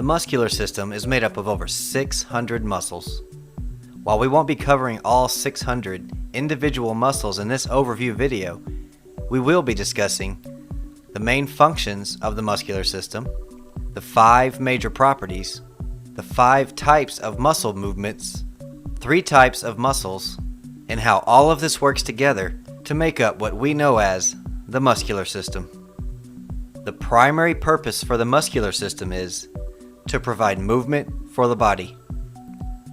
muscular system is made up of over 600 muscles. While we won't be covering all 600 individual muscles in this overview video, we will be discussing the main functions of the muscular system, the 5 major properties, the 5 types of muscle movements, 3 types of muscles, and how all of this works together to make up what we know as the muscular system. The primary purpose for the muscular system is to provide movement for the body.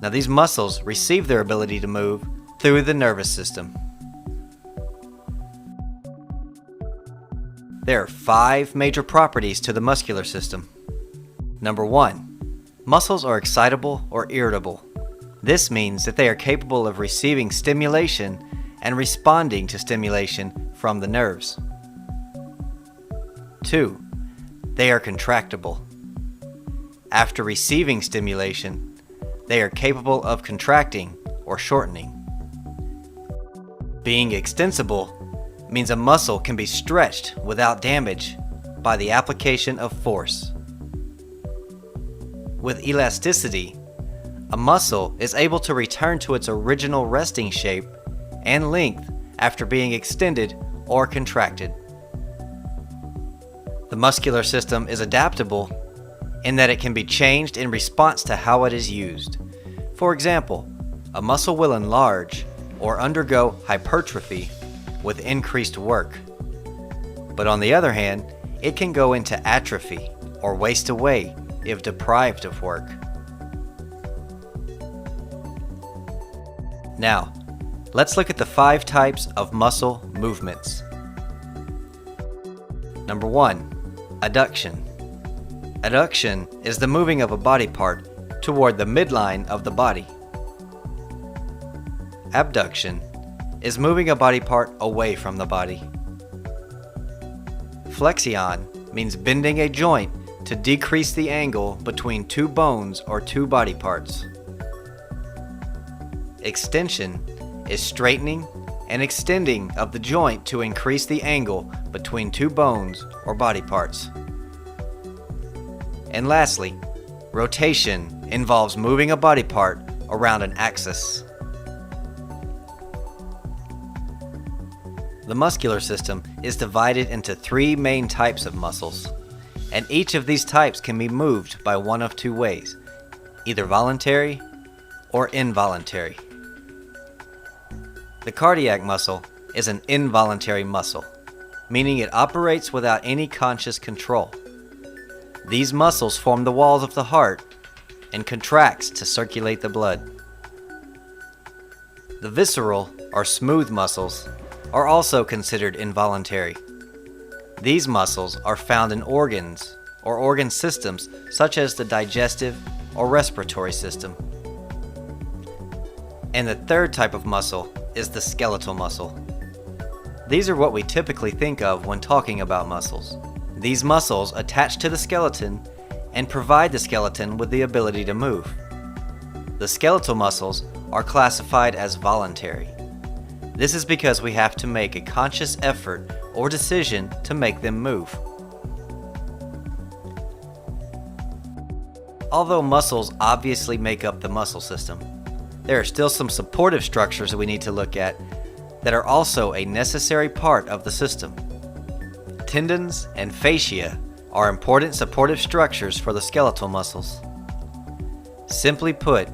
Now, these muscles receive their ability to move through the nervous system. There are 5 major properties to the muscular system. Number 1, muscles are excitable or irritable. This means that they are capable of receiving stimulation and responding to stimulation from the nerves. 2, they are contractible. After receiving stimulation, they are capable of contracting or shortening. Being extensible means a muscle can be stretched without damage by the application of force. With elasticity, a muscle is able to return to its original resting shape and length after being extended or contracted. The muscular system is adaptable in that it can be changed in response to how it is used. For example, a muscle will enlarge or undergo hypertrophy with increased work. But on the other hand, it can go into atrophy or waste away if deprived of work. Now, let's look at the 5 types of muscle movements. Number 1, adduction. Adduction is the moving of a body part toward the midline of the body. Abduction is moving a body part away from the body. Flexion means bending a joint to decrease the angle between 2 bones or 2 body parts. Extension is straightening and extending of the joint to increase the angle between 2 bones or body parts. And lastly, rotation involves moving a body part around an axis. The muscular system is divided into 3 main types of muscles, and each of these types can be moved by one of 2 ways, either voluntary or involuntary. The cardiac muscle is an involuntary muscle, meaning it operates without any conscious control. These muscles form the walls of the heart and contracts to circulate the blood. The visceral or smooth muscles are also considered involuntary. These muscles are found in organs or organ systems such as the digestive or respiratory system. And the 3rd type of muscle is the skeletal muscle. These are what we typically think of when talking about muscles. These muscles attach to the skeleton and provide the skeleton with the ability to move. The skeletal muscles are classified as voluntary. This is because we have to make a conscious effort or decision to make them move. Although muscles obviously make up the muscle system, there are still some supportive structures that we need to look at that are also a necessary part of the system. Tendons and fascia are important supportive structures for the skeletal muscles. Simply put,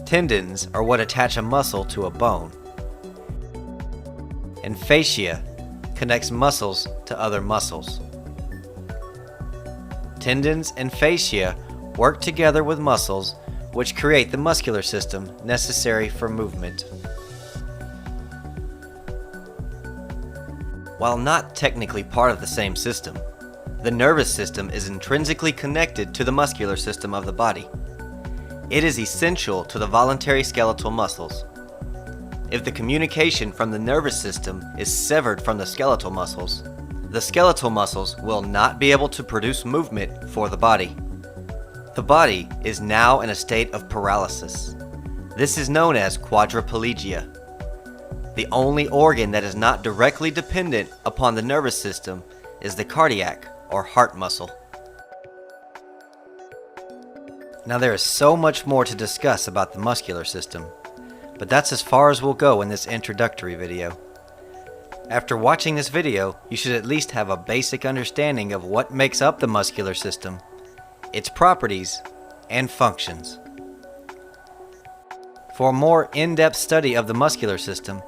tendons are what attach a muscle to a bone, and fascia connects muscles to other muscles. Tendons and fascia work together with muscles, which create the muscular system necessary for movement. While not technically part of the same system, the nervous system is intrinsically connected to the muscular system of the body. It is essential to the voluntary skeletal muscles. If the communication from the nervous system is severed from the skeletal muscles will not be able to produce movement for the body. The body is now in a state of paralysis. This is known as quadriplegia. The only organ that is not directly dependent upon the nervous system is the cardiac or heart muscle. Now there is so much more to discuss about the muscular system, but that's as far as we'll go in this introductory video. After watching this video, you should at least have a basic understanding of what makes up the muscular system, its properties, and functions. For a more in-depth study of the muscular system,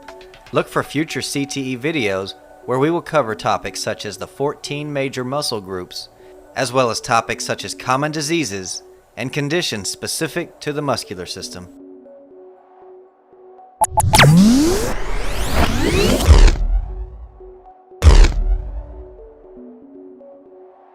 look for future CTE videos where we will cover topics such as the 14 major muscle groups, as well as topics such as common diseases and conditions specific to the muscular system.